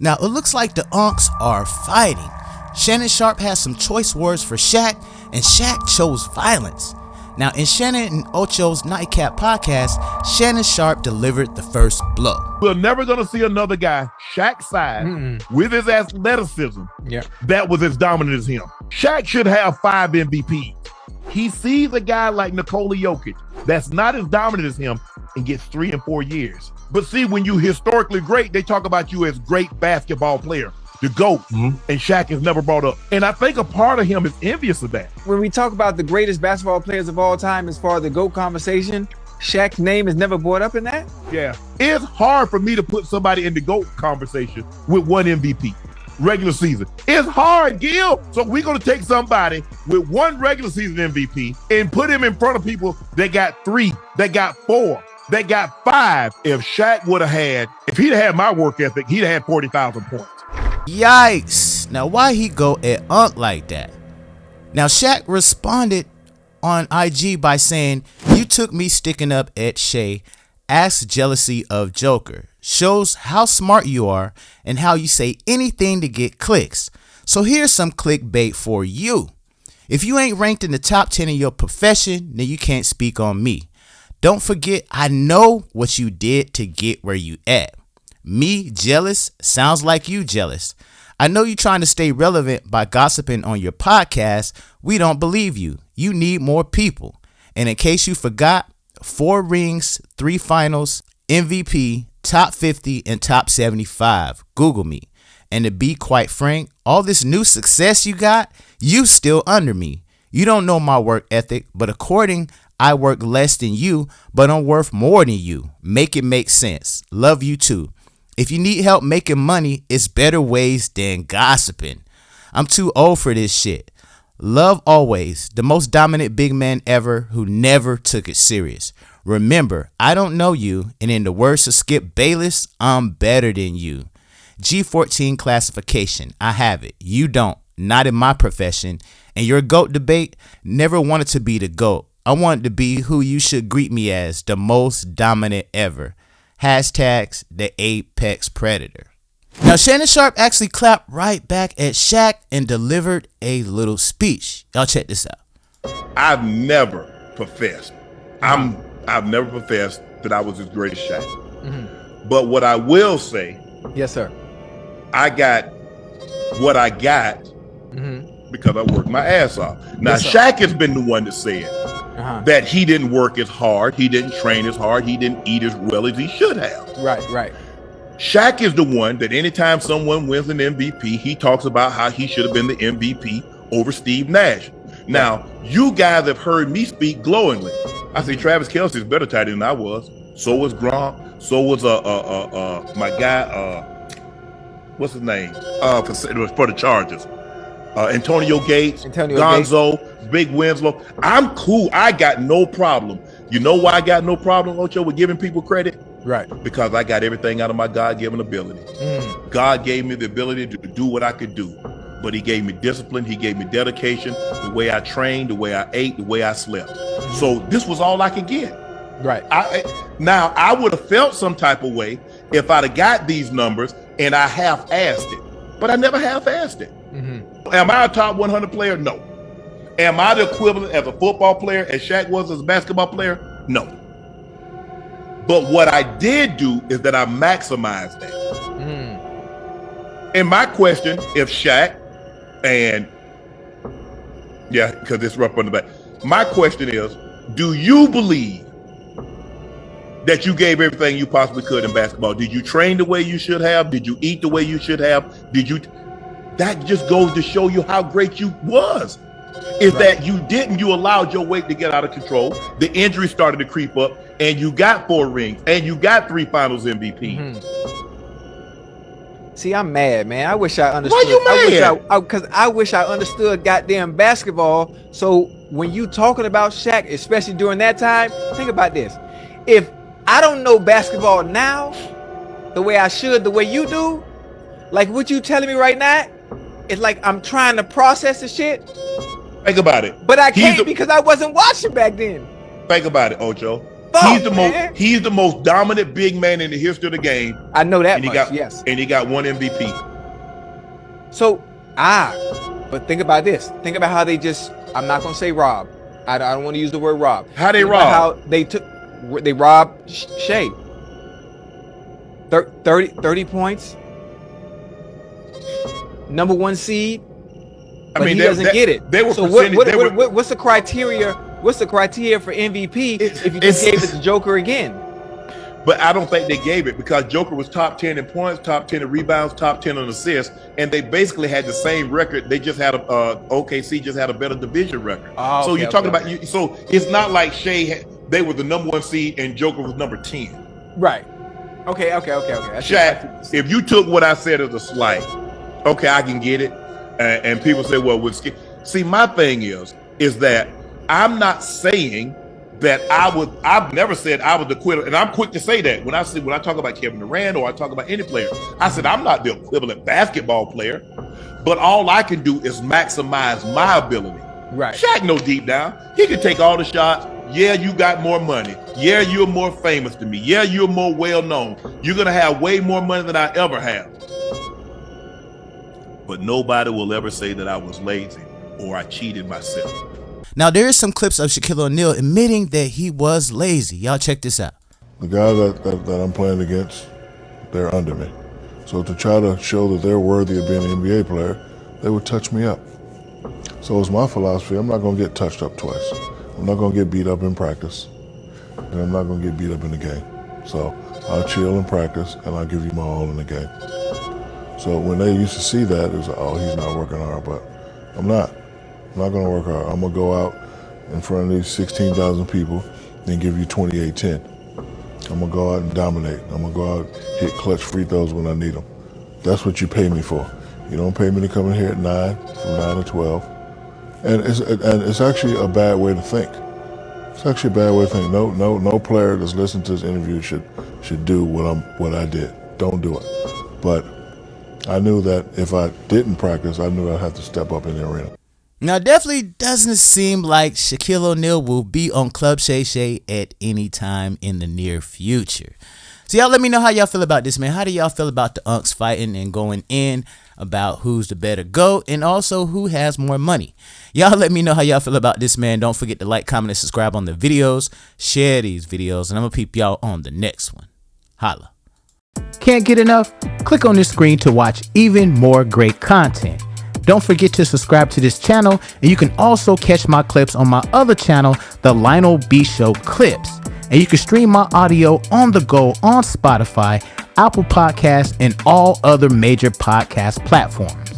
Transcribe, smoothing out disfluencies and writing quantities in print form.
Now, it looks like the Unks are fighting. Shannon Sharpe has some choice words for Shaq, and Shaq chose violence. Now, in Shannon and Ocho's Nightcap podcast, Shannon Sharpe delivered the first blow. We're never going to see another guy Shaq's size with his athleticism that was as dominant as him. Shaq should have 5 MVPs. He sees a guy like Nikola Jokic that's not as dominant as him and gets 3 and 4 years. But see, when you historically great, they talk about you as great basketball player, the GOAT, and Shaq is never brought up. And I think a part of him is envious of that. When we talk about the greatest basketball players of all time as far as the GOAT conversation, Shaq's name is never brought up in that? Yeah. It's hard for me to put somebody in the GOAT conversation with 1 MVP. Regular season. It's hard, Gil. So we're going to take somebody with 1 regular season MVP and put him in front of people that got 3, that got 4, that got 5. If Shaq would have had, if he'd had my work ethic, he'd have had 40,000 points. Yikes. Now, why he go at Unc like that? Now, Shaq responded on IG by saying, "You took me sticking up at Shay, ask jealousy of Joker. Shows how smart you are and how you say anything to get clicks. So here's some clickbait for you. If you ain't ranked in the top 10 in your profession, then you can't speak on me. Don't forget, I know what you did to get where you at. Me jealous sounds like you jealous. I know you trying to stay relevant by gossiping on your podcast. We don't believe you. You need more people. And in case you forgot, 4 rings, 3 finals, MVP, top 50, and top 75. Google me. And to be quite frank, all this new success you got, you still under me. You don't know my work ethic, but according, I work less than you, but I'm worth more than you. Make it make sense. Love you too. If you need help making money, it's better ways than gossiping. I'm too old for this shit. Love always. The most dominant big man ever who never took it serious. Remember, I don't know you, and in the words of Skip Bayless, I'm better than you. G14 classification. I have it. You don't. Not in my profession. And your GOAT debate, never wanted to be the GOAT. I wanted to be who you should greet me as, the most dominant ever. Hashtags the Apex Predator." Now, Shannon Sharpe actually clapped right back at Shaq and delivered a little speech. Y'all check this out. I've never professed. I've never professed that I was as great as Shaq. But what I will say, yes, sir, I got what I got because I worked my ass off. Now, yes, Shaq has been the one that said that he didn't work as hard, he didn't train as hard, he didn't eat as well as he should have. Right. Shaq is the one that anytime someone wins an MVP, he talks about how he should have been the MVP over Steve Nash. Now, you guys have heard me speak glowingly. I say Travis Kelce is better tight end than I was. So was Gronk. So was my guy, what's his name? For the Chargers. Antonio Gates, Gonzo, Big Winslow. I'm cool. I got no problem. You know why I got no problem, Ocho, with giving people credit? Right. Because I got everything out of my God-given ability. God gave me the ability to do what I could do. But he gave me discipline, he gave me dedication, the way I trained, the way I ate, the way I slept. So this was all I could get. Right. Now, I would have felt some type of way if I'd have got these numbers and I half-assed it. But I never half-assed it. Am I a top 100 player? No. Am I the equivalent as a football player as Shaq was as a basketball player? No. But what I did do is that I maximized that. And my question, if Shaq and because it's rough on the back. My question is, do you believe that you gave everything you possibly could in basketball? Did you train the way you should have? Did you eat the way you should have? That just goes to show you how great you was. Is that you didn't, you allowed your weight to get out of control. The injury started to creep up and you got 4 rings and you got 3 finals MVP. See, I'm mad, man. I wish I understood. Why you mad? Because I wish I understood goddamn basketball. So when you talking about Shaq, especially during that time, think about this. If I don't know basketball now, the way I should, the way you do, like what you telling me right now, it's like I'm trying to process the shit. Think about it. But I can't because I wasn't watching back then. Think about it, Ocho. man. He's the most dominant big man in the history of the game. I know that And much. Yes. And he got one MVP. So but think about this. Think about how they just. I'm not gonna say rob. I don't want to use the word rob. How they Think about rob? How they robbed Shea. 30 points. Number 1 seed. But he doesn't get it. They were so what's the criteria? What's the criteria for MVP if you just gave it to Joker again? But I don't think they gave it because Joker was top 10 in points, top 10 in rebounds, top 10 in assists, and they basically had the same record. They just had OKC just had a better division record. Oh, so you're talking about so it's not like they were the number 1 seed and Joker was number 10. Right. Okay. Shaq, if you took what I said as a slight, okay, I can get it. And people say, well, see, my thing is that I'm not saying that I've never said I was the quitter, and I'm quick to say that when I talk about Kevin Durant or I talk about any player, I said I'm not the equivalent basketball player, but all I can do is maximize my ability. Right. Shaq know deep down he can take all the shots. Yeah, you got more money. Yeah, you're more famous than me. Yeah, you're more well known. You're gonna have way more money than I ever have. But nobody will ever say that I was lazy or I cheated myself. Now, there is some clips of Shaquille O'Neal admitting that he was lazy. Y'all check this out. The guy that I'm playing against, they're under me. So to try to show that they're worthy of being an NBA player, they would touch me up. So it's my philosophy, I'm not going to get touched up twice. I'm not going to get beat up in practice, and I'm not going to get beat up in the game. So I'll chill in practice, and I'll give you my all in the game. So when they used to see that, it was like, oh, he's not working hard, but I'm not. I'm not going to work hard. I'm going to go out in front of these 16,000 people and give you 28-10. I'm going to go out and dominate. I'm going to go out and hit clutch free throws when I need them. That's what you pay me for. You don't pay me to come in here at 9, from 9 to 12. And it's actually a bad way to think. It's actually a bad way to think. No player that's listening to this interview should do what I did. Don't do it. But I knew that if I didn't practice, I knew I'd have to step up in the arena. Now, definitely doesn't seem like Shaquille O'Neal will be on Club Shay Shay at any time in the near future. So y'all let me know how y'all feel about this, man. How do y'all feel about the Unks fighting and going in about who's the better GOAT and also who has more money? Y'all let me know how y'all feel about this, man. Don't forget to like, comment, and subscribe on the videos. Share these videos, and I'm going to peep y'all on the next one. Holla. Can't get enough? Click on this screen to watch even more great content. Don't forget to subscribe to this channel, and you can also catch my clips on my other channel, the Lionel B Show Clips. And you can stream my audio on the go on Spotify, Apple Podcasts, and all other major podcast platforms.